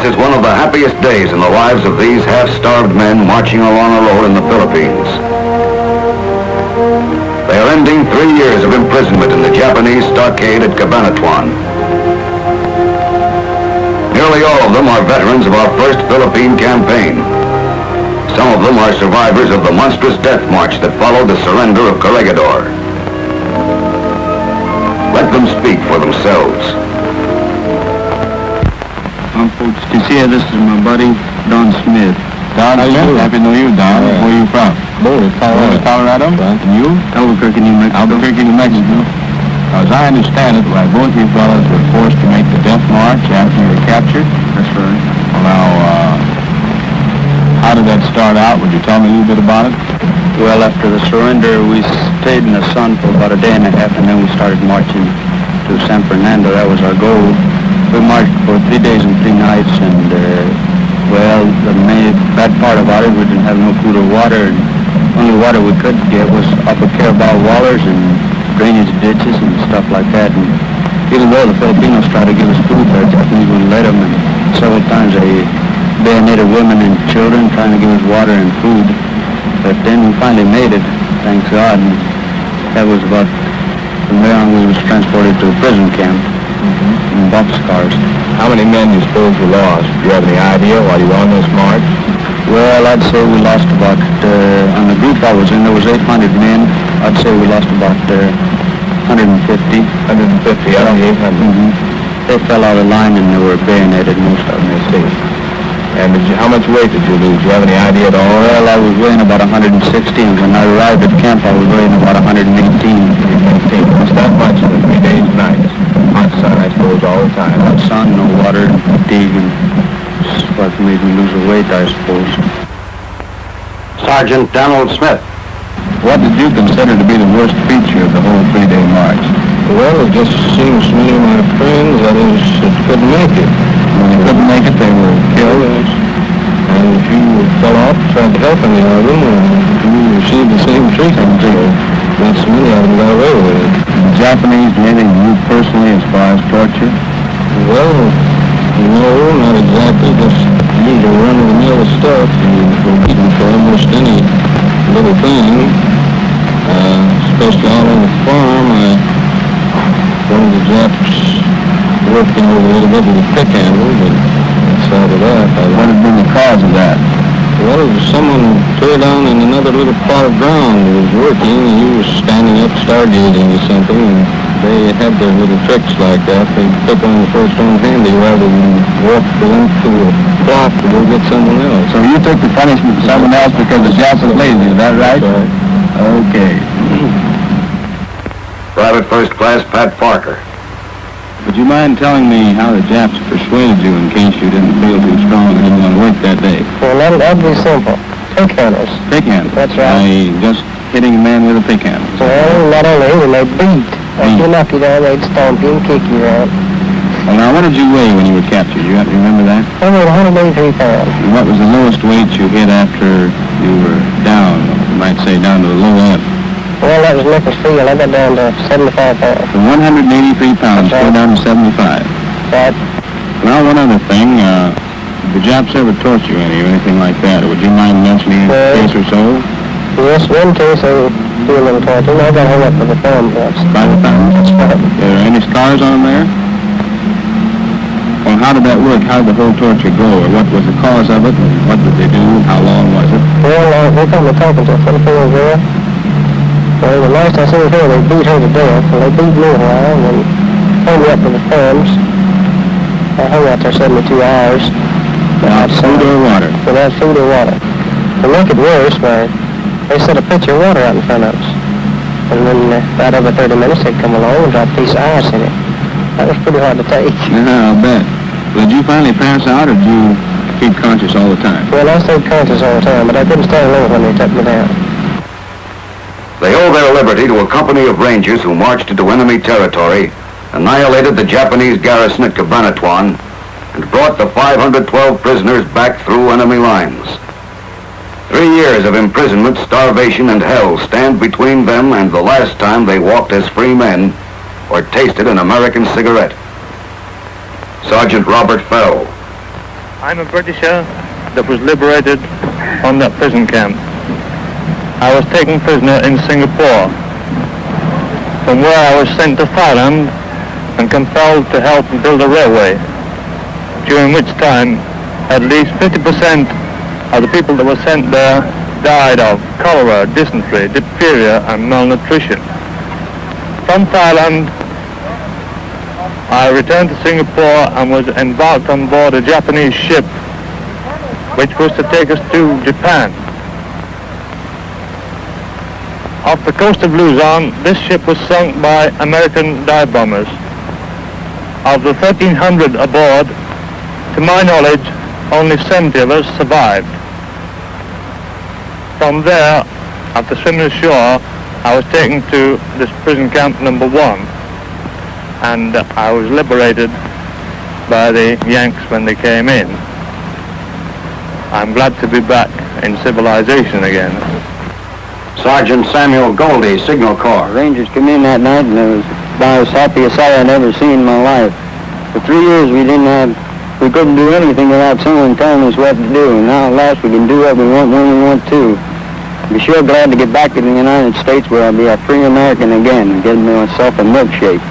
This is one of the happiest days in the lives of these half-starved men marching along a road in the Philippines. They are ending 3 years of imprisonment in the Japanese stockade at Cabanatuan. Nearly all of them are veterans of our first Philippine campaign. Some of them are survivors of the monstrous death march that followed the surrender of Corregidor. Let them speak for themselves. Folks, to see this is my buddy, Don Smith. Don Smith? Happy New Year, Don. Where are you from? Boulder, Colorado. Right. And you? Albuquerque, New Mexico. Albuquerque, New Mexico. As I understand it, both you fellows were forced to make the death march after you were captured. That's right. Well, now, how did that start out? Would you tell me a little bit about it? Well, after the surrender, we stayed in the sun for about a day and a half, and then we started marching to San Fernando. That was our goal. We marched for 3 days and 3 nights, and well, the main bad part about it, we didn't have no food or water. And only water we could get was up at Carabao Wallers and drainage ditches and stuff like that. And even though the Filipinos tried to give us food, the Japanese wouldn't let them. And several times they bayoneted women and children trying to give us water and food. But then we finally made it, thank God. And that was about, from there on we was transported to a prison camp. In boxcars. How many men do you suppose you lost? Do you have any idea while you were on this march? Well, I'd say we lost about, on the group I was in, there was 800 men. I'd say we lost about 150. 150 out of the 800? Mm-hmm. They fell out of line and they were bayoneted, most of them, I see. And how much weight did you lose? Do you have any idea at all? Well, I was weighing about 160, and when I arrived at camp, I was weighing about 118. That's that much in 3 days and nights. Hot sun, I suppose, all the time. Hot sun, no water, fatigue, and that's what made me lose the weight, I suppose. Sergeant Donald Smith. What did you consider to be the worst feature of the whole 3-day march? Well, it just seems to me my friends, that is, couldn't make it. When they couldn't make it, they were killed. And if you fell off, tried to help any of them, you received the same treatment. So not so many of them got away with it. The Japanese did anything to you personally as far as torture? Well, no, not exactly. Just usual run-of-the-mill stuff. You were beaten for almost any little thing. Especially out on the farm, one of the Japs working over a little bit with a pick handle, but outside of that, What had been the cause of that? well, it was someone tore down in another little plot of ground who was working, and he was standing up stargazing or something, and they had their little tricks like that. They took on the first one handy rather than walk the length of the block to go get someone else. So you took the punishment to someone else because the Japs was lazy, is that right? That's right. Okay. Private First Class Pat Parker. Would you mind telling me how the Japs persuaded you in case you didn't feel too strong and didn't want to work that day? Well, that'd be simple. Pick handles. Pick handle? That's right. By just hitting a man with a pick handle. Well, not only hitting, they beat. If you knock you down, they'd stomp you and kick you around. Well, now, what did you weigh when you were captured? You remember that? I weighed 183 pounds. And what was the lowest weight you hit after you were down, you might say down to the low end? Well, that was Nichols Field. I got down to 75 pounds. From 183 pounds, That's go right. down to 75. Right. Well, one other thing, did the Japs ever torture any or anything like that? Would you mind mentioning a case or so? Yes, one case I was doing a little torture. I got hung up with the thumb drops. By the thumbs? That's right. Are there any scars on them there? Well, how did that work? How did the whole torture go? Or what was the cause of it? And what did they do? How long was it? Well, they come to talking to a Filipino girl. Well, the last I seen her, they beat her to death. And they beat me a while and then hung me up with the thumbs. I hung out there 72 hours. Without food or water? Without food or water. To make it worse, they set a pitcher of water out in front of us. And then right every 30 minutes they'd come along and drop a piece of ice in it. That was pretty hard to take. Yeah, I'll bet. Well, did you finally pass out or did you keep conscious all the time? Well, I stayed conscious all the time, but I couldn't stay alone when they took me down. They owe their liberty to a company of Rangers who marched into enemy territory, annihilated the Japanese garrison at Cabanatuan, and brought the 512 prisoners back through enemy lines. 3 years of imprisonment, starvation, and hell stand between them and the last time they walked as free men or tasted an American cigarette. Sergeant Robert Fell. I'm a Britisher that was liberated on that prison camp. I was taken prisoner in Singapore, from where I was sent to Thailand and compelled to help build a railway, during which time at least 50% of the people that were sent there died of cholera, dysentery, diphtheria and malnutrition. From Thailand, I returned to Singapore and was embarked on board a Japanese ship which was to take us to Japan. Off the coast of Luzon, this ship was sunk by American dive bombers. Of the 1,300 aboard, to my knowledge, only 70 of us survived. From there, after swimming ashore, I was taken to this prison camp number 1, and I was liberated by the Yanks when they came in. I'm glad to be back in civilization again. Sergeant Samuel Goldie, Signal Corps. Rangers came in that night, and it was about as happy a sight I'd ever seen in my life. For 3 years we couldn't do anything without someone telling us what to do, and now at last we can do what we want when we want to. I'll be sure glad to get back to the United States where I'll be a free American again and get myself a milkshake.